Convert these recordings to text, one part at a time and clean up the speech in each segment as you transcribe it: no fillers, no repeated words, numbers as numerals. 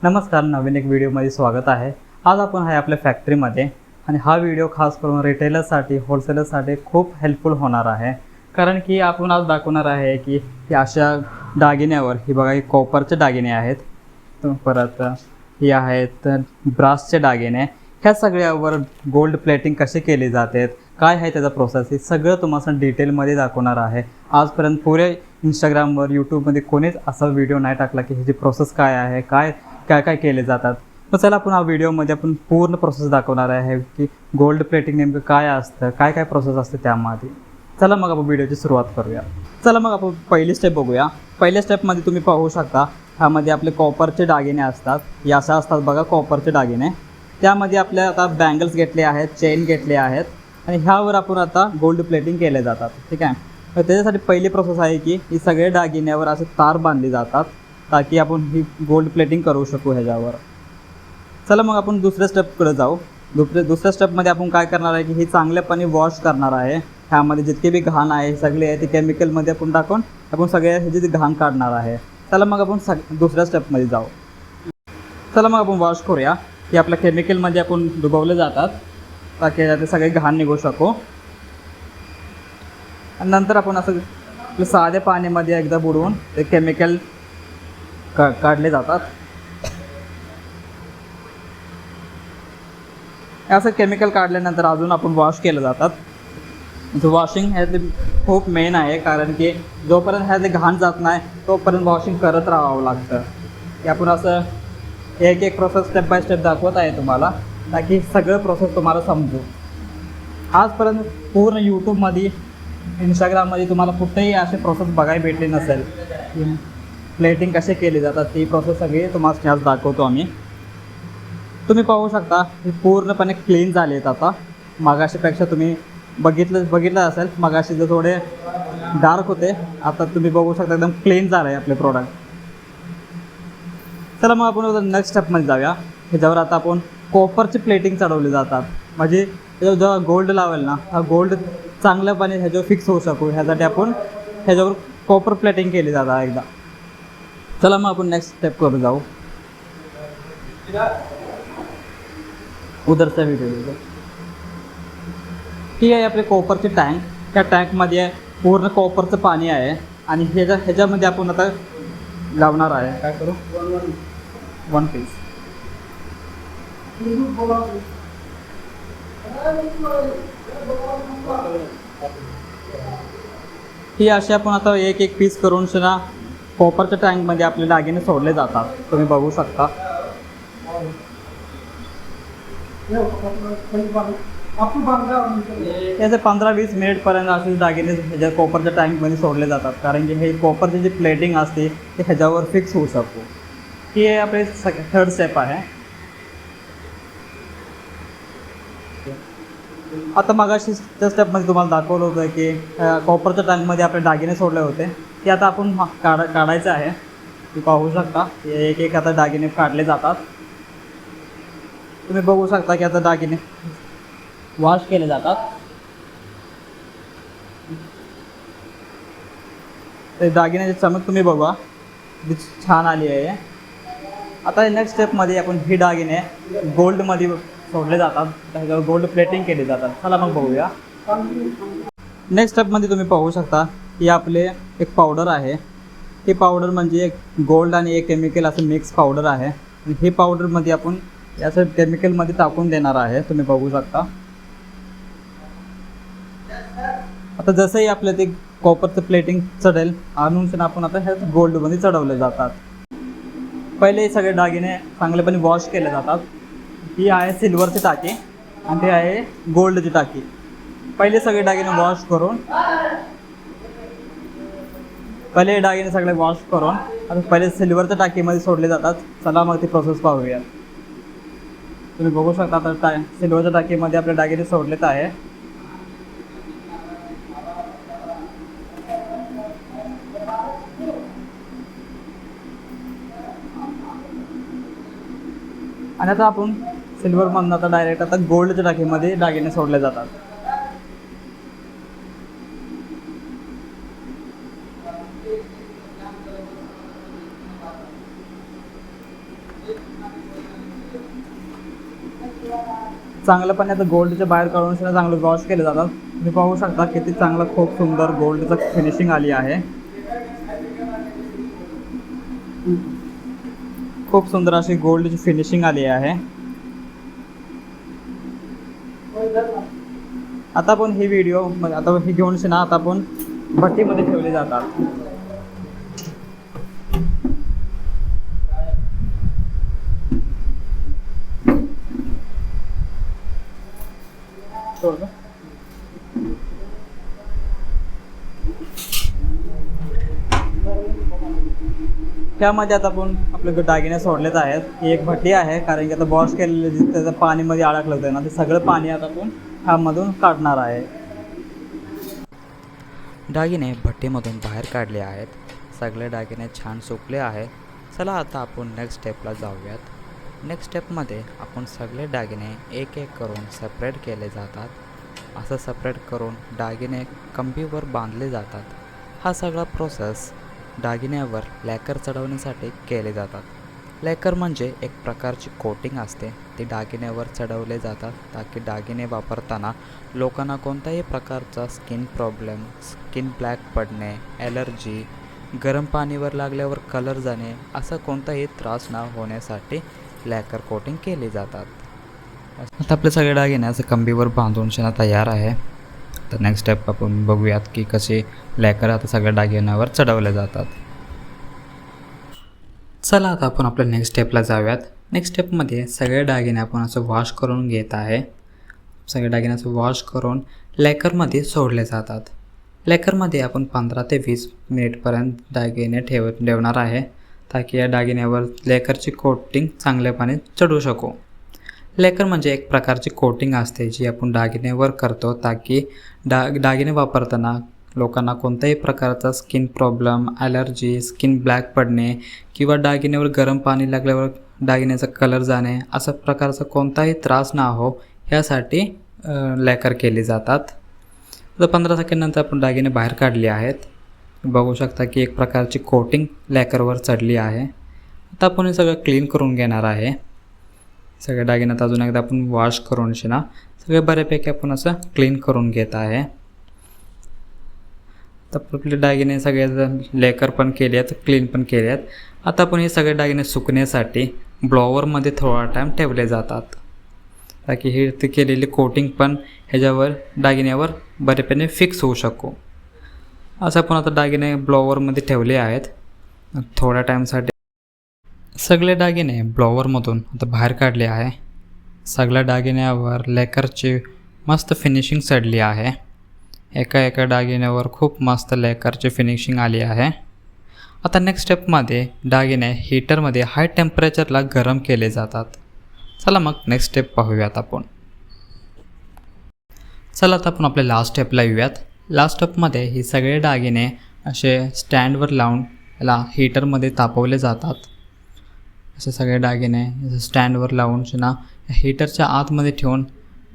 नमस्कार, नवीन एक व्हिडिओमध्ये स्वागत आहे। आज आपण आहे आपल्या फॅक्टरीमध्ये आणि हा व्हिडिओ खास करून रिटेलरसाठी होलसेलरसाठी खूप हेल्पफुल होणार आहे। कारण की आपण आज दाखवणार आहे की अशा दागिन्यावर ही बघा, कॉपरचे दागिने आहेत, परत ही आहेत ब्रासचे दागिने, ह्या सगळ्यावर गोल्ड प्लेटिंग कशी केली जाते, काय आहे त्याचा प्रोसेस, हे सगळं तुम्हाला डिटेलमध्ये दाखवणार आहे। आजपर्यंत पुरे इंस्टाग्रामवर यूट्यूबमध्ये कोणीच असा व्हिडिओ नाही टाकला की ह्याची प्रोसेस काय आहे, काय काय काय केले जातात। तर चला आपण हा व्हिडिओमध्ये आपण पूर्ण प्रोसेस दाखवणार आहे की गोल्ड प्लेटिंग नेमकं काय असतं, काय काय प्रोसेस असते त्यामध्ये। चला मग आपण व्हिडिओची सुरुवात करूया। चला मग आपण पहिली स्टेप बघूया। पहिल्या स्टेपमध्ये तुम्ही पाहू शकता, ह्यामध्ये आपले कॉपरचे दागिने असतात, हे असं असतात बघा कॉपरचे दागिने। त्यामध्ये आपल्या आता बँगल्स घेतले आहेत, चेन घेतले आहेत आणि ह्यावर आपण आता गोल्ड प्लेटिंग केले जातात, ठीक आहे। तर त्याच्यासाठी पहिली प्रोसेस आहे की ही सगळे दागिन्यावर असे तार बांधले जातात ताकी आपण ही गोल्ड प्लेटिंग करू शकू ह्याच्यावर। चला मग आपण दुसऱ्या स्टेपकडे जाऊ। दुसऱ्या स्टेपमध्ये आपण काय करणार आहे की ही चांगल्यापणे वॉश करणार आहे। ह्यामध्ये जितके बी घाण आहे सगळे आहे ते केमिकलमध्ये आपण टाकून आपण सगळे ह्याची घाण काढणार आहे। चला मग आपण दुसऱ्या स्टेपमध्ये जाऊ। चला मग आपण वॉश करूया। की आपल्या केमिकलमध्ये आपण डुबवले जातात ताकी ते सगळे घाण निघू शकू। आणि नंतर आपण असं आपल्या साध्या पाण्यामध्ये एकदा बुडवून ते केमिकल काढले जातात। असं केमिकल काढल्यानंतर अजून आपण वॉश केलं जातात। वॉशिंग ह्यातले खूप मेन आहे, कारण की जोपर्यंत ह्यातले घाण जात नाही तोपर्यंत वॉशिंग करत राहावं लागतं। की आपण असं एक एक प्रोसेस स्टेप बाय स्टेप दाखवत आहे तुम्हाला, ताकी सगळं प्रोसेस तुम्हाला समजू। आजपर्यंत पूर्ण यूट्यूबमध्ये इंस्टाग्राममध्ये तुम्हाला कुठेही असे प्रोसेस बघायला भेटले नसेल की प्लेटिंग कसे केले जातात, ती प्रोसेस सगळी तुम्हाला आज दाखवतो आम्ही। तुम्ही पाहू शकता हे पूर्णपणे क्लीन झाले आहेत आता। मगाशीपेक्षा तुम्ही बघितलं असेल, मगाशी जर थोडे डार्क होते, आता तुम्ही बघू शकता एकदम क्लीन झालं आहे आपले प्रोडक्ट। चला मग आपण नेक्स्ट स्टेपमध्ये जाऊया। ह्याच्यावर आता आपण कॉपरची प्लेटिंग चढवली जातात, म्हणजे जेव्हा गोल्ड लावेल ना, हा गोल्ड चांगल्यापणे ह्याच्यावर फिक्स होऊ शकू ह्यासाठी आपण ह्याच्यावर कॉपर प्लेटिंग केली जातात एकदा। चला मग आपण नेक्स्ट स्टेप करू जाऊ। उधरचा व्हिडिओ ही आहे आपले कॉपरचे टँक। त्या टँकमध्ये पूर्ण कॉपरचं पाणी आहे आणि ह्याच्यामध्ये आपण आता लावणार आहे, काय करू, वन पीस। ही अशी आपण आता एक एक पीस करून सुद्धा कॉपरच्या टँकमध्ये आपले दागिने सोडले जातात, तुम्ही बघू शकता। याचे 15-20 मिनिटपर्यंत असे दागिने ह्याच्या कॉपरच्या टँकमध्ये सोडले जातात, कारण की हे कॉपरची जी प्लेटिंग असते ते ह्याच्यावर फिक्स होऊ शकतो। ही आपली थर्ड स्टेप आहे। आता मगाशीच्या स्टेपमध्ये तुम्हाला दाखवलं होतं की कॉपरच्या टँकमध्ये आपले दागिने सोडले होते, ते आता आपण काढायचं आहे। तुम्ही पाहू शकता एक एक आता दागिने काढले जातात। तुम्ही बघू शकता की आता दागिने वॉश केले जातात। ते दागिन्याची चमक तुम्ही बघा किती छान आली आहे। आता नेक्स्ट स्टेपमध्ये आपण ही दागिने गोल्डमध्ये सोडले जातात, त्याच्यावर गोल्ड प्लेटिंग केली जातात। चला मग बघूया। नेक्स्ट स्टेपमध्ये तुम्ही पाहू शकता की आपले एक पावडर आहे। ही पावडर म्हणजे एक गोल्ड आणि एक केमिकल असं मिक्स पावडर आहे आणि ही पावडरमध्ये आपण याचं केमिकलमध्ये टाकून देणार आहे, तुम्ही बघू शकता। आता जसंही आपलं ते कॉपरचं प्लेटिंग चढेल आणून आपण आता ह्या गोल्डमध्ये चढवले जातात। पहिले सगळे दागिने चांगलेपणे वॉश केले जातात। ही आहे सिल्वरची टाकी आणि ती आहे गोल्डची टाकी। पहिले सगळे दागिने वॉश करून आता पहिले सिल्वरच्या टाकीमध्ये सोडले जातात। चला मग ती प्रोसेस पाहूया। तुम्ही बघू शकता आता सिल्वरच्या टाकीमध्ये आपले दागिने सोडलेत आहे। आणि आता आपण सिल्वरमधून आता डायरेक्ट आता गोल्डच्या टाकीमध्ये दागिने सोडले जातात। चांगलं पण आता गोल्डच्या बाहेर काढून चांगलं वॉश केले जातात. तुम्ही पाहू शकता किती चांगलं खूप सुंदर गोल्डचं फिनिशिंग आली आहे. खूप सुंदर अशी गोल्डची फिनिशिंग आली आहे. आता आपण ही व्हिडिओ आता ही घेऊन ना आता आपण भट्टीमध्ये ठेवले जातात. त्यामध्ये आता आपण आपले दागिने सोडलेच आहेत. ही एक भट्टी आहे कारण की आता वॉश केलेलं त्याचं पाणीमध्ये अडकलं होतं ना, ते सगळं पाणी आता आपण ह्यामधून काढणार आहे. दागिने भट्टीमधून बाहेर काढले आहेत. सगळे दागिने छान सुकले आहेत. चला आता आपण नेक्स्ट स्टेपला जाऊयात. नेक्स्ट स्टेपमध्ये आपण सगळे दागिने एक एक करून सेपरेट केले जातात. असं सेपरेट करून दागिने कंबीवर बांधले जातात. हा सगळा प्रोसेस दागिन्यावर लॅकर चढवण्यासाठी केले जातात. लॅकर म्हणजे एक प्रकारची कोटिंग असते. ती दागिन्यावर चढवले जातात ताकी दागिने वापरताना लोकांना कोणत्याही प्रकारचा स्किन प्रॉब्लेम, स्किन ब्लॅक पडणे, ॲलर्जी, गरम पाणीवर लागल्यावर कलर जाणे असा कोणताही त्रास न होण्यासाठी लॅकर कोटिंग केली जातात. आता आपले सगळे दागिने असं कंबीवर बांधून तयार आहे. तर नेक्स्ट स्टेप आपण बघूयात की कसे लॅकर आता सगळ्या दागिन्यावर चढवले जातात. चला आता आपण आपल्या नेक्स्ट स्टेपला जाऊयात. नेक्स्ट स्टेपमध्ये सगळे दागिने आपण असं वॉश करून घेत आहे. सगळे दागिने असं वॉश करून लॅकरमध्ये सोडले जातात. लॅकरमध्ये आपण 15 ते 20 मिनिटपर्यंत दागिने ठेवणार आहे ताकी या दागिन्यावर लॅकरची कोटिंग चांगल्यापणे चढू शकू. लॅकर म्हणजे एक प्रकारची कोटिंग असते जी आपण दागिन्यावर करतो ताकी दागिने वापरताना लोकांना कोणत्याही प्रकारचा skin problem, allergy, skin black पडणे किंवा दागिन्यावर गरम पाणी लागल्यावर दागिन्याचा कलर जाणे असा प्रकारचा कोणताही त्रास ना हो ह्यासाठी लॅकर केली जातात. तर 15 सेकंदानंतर आपण दागिने बाहेर काढले आहेत. बघू शकता की एक प्रकारची कोटिंग लॅकरवर चढली आहे. आता आपण हे सगळं क्लीन करून घेणार आहे. सगळ्या दागिन्यात अजून एकदा आपण वॉश करून सगळे बऱ्यापैकी आपण असं क्लीन करून घेत आहे. तर आपले दागिने सगळे लॅकर पण केले आहेत, क्लीन पण केले आहेत. आता आपण हे सगळे दागिने सुकण्यासाठी ब्लॉवरमध्ये थोडा टाईम ठेवले जातात ताकी हे ते केलेली कोटिंग पण ह्याच्यावर दागिन्यावर बऱ्यापैकी फिक्स होऊ शकू. असं आपण आता दागिने ब्लॉवरमध्ये ठेवले आहेत. थोड्या टाईमसाठी सगळे दागिने ब्लॉवरमधून आता बाहेर काढले आहे. सगळ्या दागिन्यावर लॅकरची मस्त फिनिशिंग चढली आहे. एका दागिन्यावर खूप मस्त लॅकरची फिनिशिंग आली आहे. आता नेक्स्ट स्टेपमध्ये दागिने हीटरमध्ये हाय टेम्परेचरला गरम केले जातात. चला मग नेक्स्ट स्टेप पाहूयात आपण. चला आता आपण आपल्या लास्ट स्टेपला येऊयात. लास्ट स्टेपमध्ये हे सगळे दागिने असे स्टँडवर लावून याला हीटरमध्ये तापवले जातात. असे सगळे दागिने स्टँडवर लावून हीटरच्या आतमध्ये ठेवून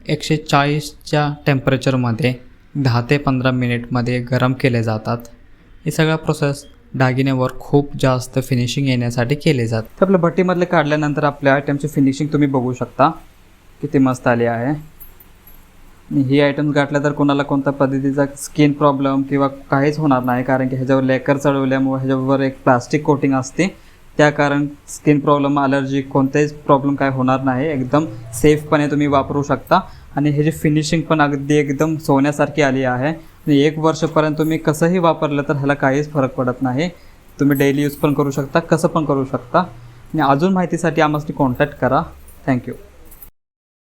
140च्या टेम्परेचरमध्ये 10 ते 15 मिनिटमध्ये गरम केले जातात. हे सगळा प्रोसेस दागिन्यावर खूप जास्त फिनिशिंग येण्यासाठी केले जातात. तर आपल्या भट्टीमधले काढल्यानंतर आपल्या आयटमची फिनिशिंग तुम्ही बघू शकता किती मस्त आली आहे. ही आयटम्स घातल्या तर कोणाला कोणत्या पद्धतीचा स्किन प्रॉब्लेम किंवा काहीच होणार नाही कारण की ह्याच्यावर लॅकर चढवल्यामुळे ह्याच्यावर एक प्लास्टिक कोटिंग असते. त्या कारण स्किन प्रॉब्लेम, ॲलर्जी कोणतेच प्रॉब्लेम काय होणार नाही. एकदम सेफपणे तुम्ही वापरू शकता आणि ह्याची फिनिशिंग पण अगदी एकदम सोन्यासारखी आली आहे. आणि 1 वर्षपर्यंत तुम्ही कसंही वापरलं तर ह्याला काहीच फरक पडत नाही. तुम्ही डेली यूज पण करू शकता, कसं पण करू शकता. आणि अजून माहितीसाठी आम्हाला कॉन्टॅक्ट करा. थँक्यू.